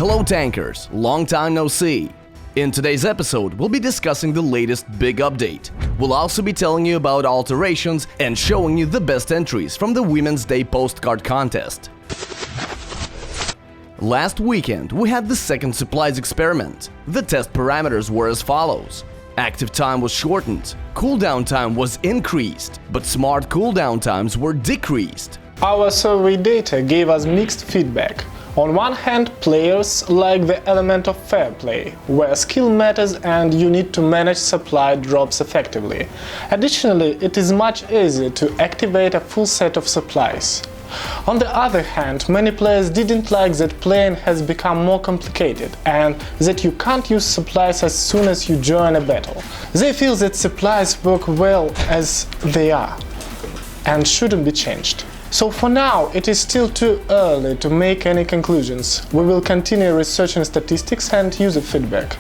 Hello tankers, long time no see. In today's episode, we'll be discussing the latest big update. We'll also be telling you about alterations and showing you the best entries from the Women's Day postcard contest. Last weekend, we had the second supplies experiment. The test parameters were as follows. Active time was shortened, cooldown time was increased, but smart cooldown times were decreased. Our survey data gave us mixed feedback. On one hand, players like the element of fair play, where skill matters and you need to manage supply drops effectively. Additionally, it is much easier to activate a full set of supplies. On the other hand, many players didn't like that playing has become more complicated and that you can't use supplies as soon as you join a battle. They feel that supplies work well as they are and shouldn't be changed. So for now, it is still too early to make any conclusions. We will continue researching statistics and user feedback.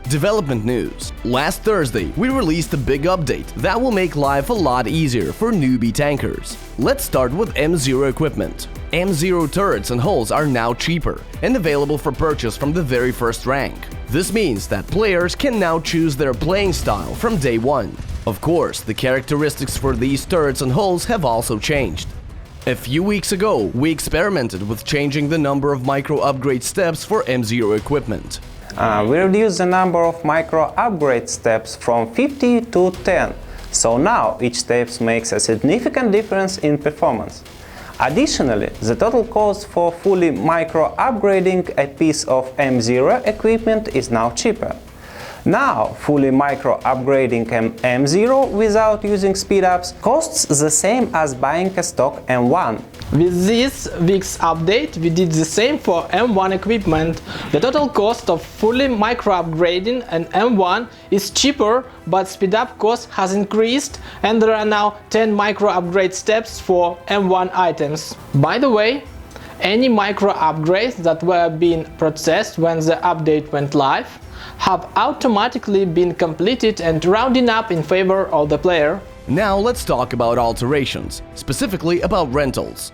Development news. Last Thursday, we released a big update that will make life a lot easier for newbie tankers. Let's start with M0 equipment. M0 turrets and hulls are now cheaper and available for purchase from the very first rank. This means that players can now choose their playing style from day one. Of course, the characteristics for these turrets and hulls have also changed. A few weeks ago, we experimented with changing the number of micro upgrade steps for M0 equipment. We reduced the number of micro upgrade steps from 50 to 10, so now each step makes a significant difference in performance. Additionally, the total cost for fully micro upgrading a piece of M0 equipment is now cheaper. Now, fully micro upgrading an M0 without using speedups costs the same as buying a stock M1. With this week's update, we did the same for M1 equipment. The total cost of fully micro upgrading an M1 is cheaper, but speedup cost has increased and there are now 10 micro upgrade steps for M1 items. By the way, any micro upgrades that were being processed when the update went live have automatically been completed and rounding up in favor of the player. Now let's talk about alterations, specifically about rentals.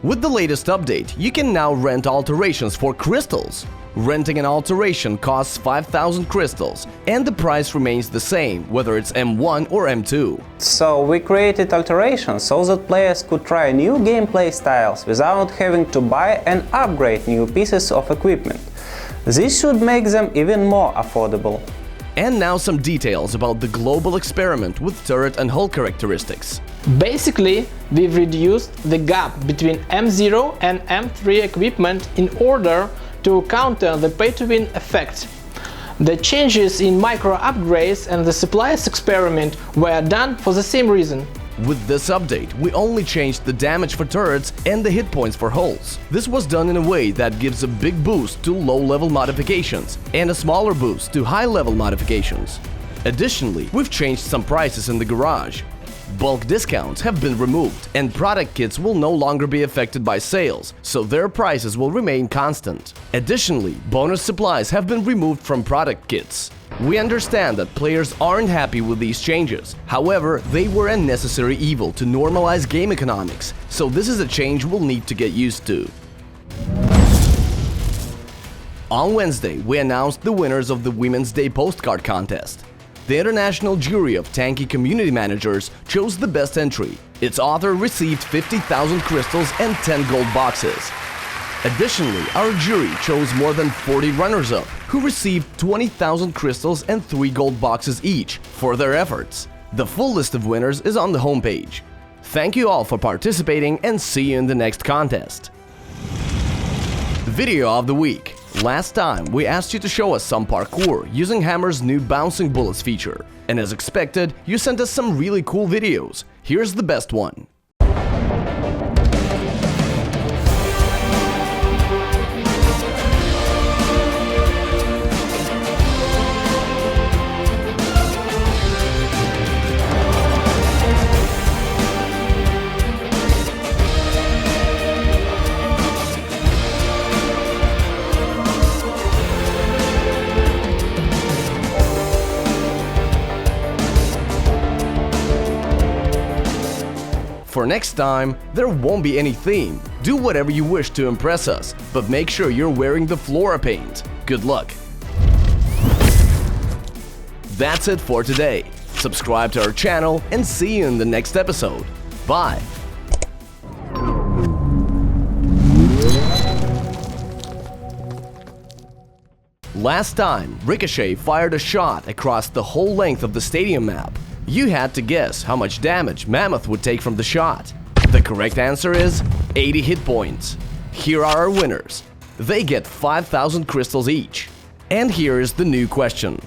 With the latest update, you can now rent alterations for crystals. Renting an alteration costs 5,000 crystals, and the price remains the same whether it's M1 or M2. So we created alterations so that players could try new gameplay styles without having to buy and upgrade new pieces of equipment. This should make them even more affordable. And now some details about the global experiment with turret and hull characteristics. Basically, we've reduced the gap between M0 and M3 equipment in order to counter the pay-to-win effect. The changes in micro upgrades and the supplies experiment were done for the same reason. With this update, we only changed the damage for turrets and the hit points for hulls. This was done in a way that gives a big boost to low-level modifications and a smaller boost to high-level modifications. Additionally, we've changed some prices in the garage. Bulk discounts have been removed and product kits will no longer be affected by sales, so their prices will remain constant. Additionally, bonus supplies have been removed from product kits. We understand that players aren't happy with these changes, however, they were a necessary evil to normalize game economics, so this is a change we'll need to get used to. On Wednesday, we announced the winners of the Women's Day postcard contest. The international jury of Tanki community managers chose the best entry. Its author received 50,000 crystals and 10 gold boxes. Additionally, our jury chose more than 40 runners-up, who received 20,000 crystals and 3 gold boxes each for their efforts. The full list of winners is on the homepage. Thank you all for participating and see you in the next contest. Video of the week. Last time, we asked you to show us some parkour using Hammer's new bouncing bullets feature. And as expected, you sent us some really cool videos. Here's the best one. For next time, there won't be any theme, Do whatever you wish to impress us, but make sure you're wearing the Flora paint. Good luck! That's it for today. Subscribe to our channel and see you in the next episode. Bye! Last time, Ricochet fired a shot across the whole length of the stadium map. You had to guess how much damage Mammoth would take from the shot. The correct answer is 80 hit points. Here are our winners. They get 5,000 crystals each. And here is the new question.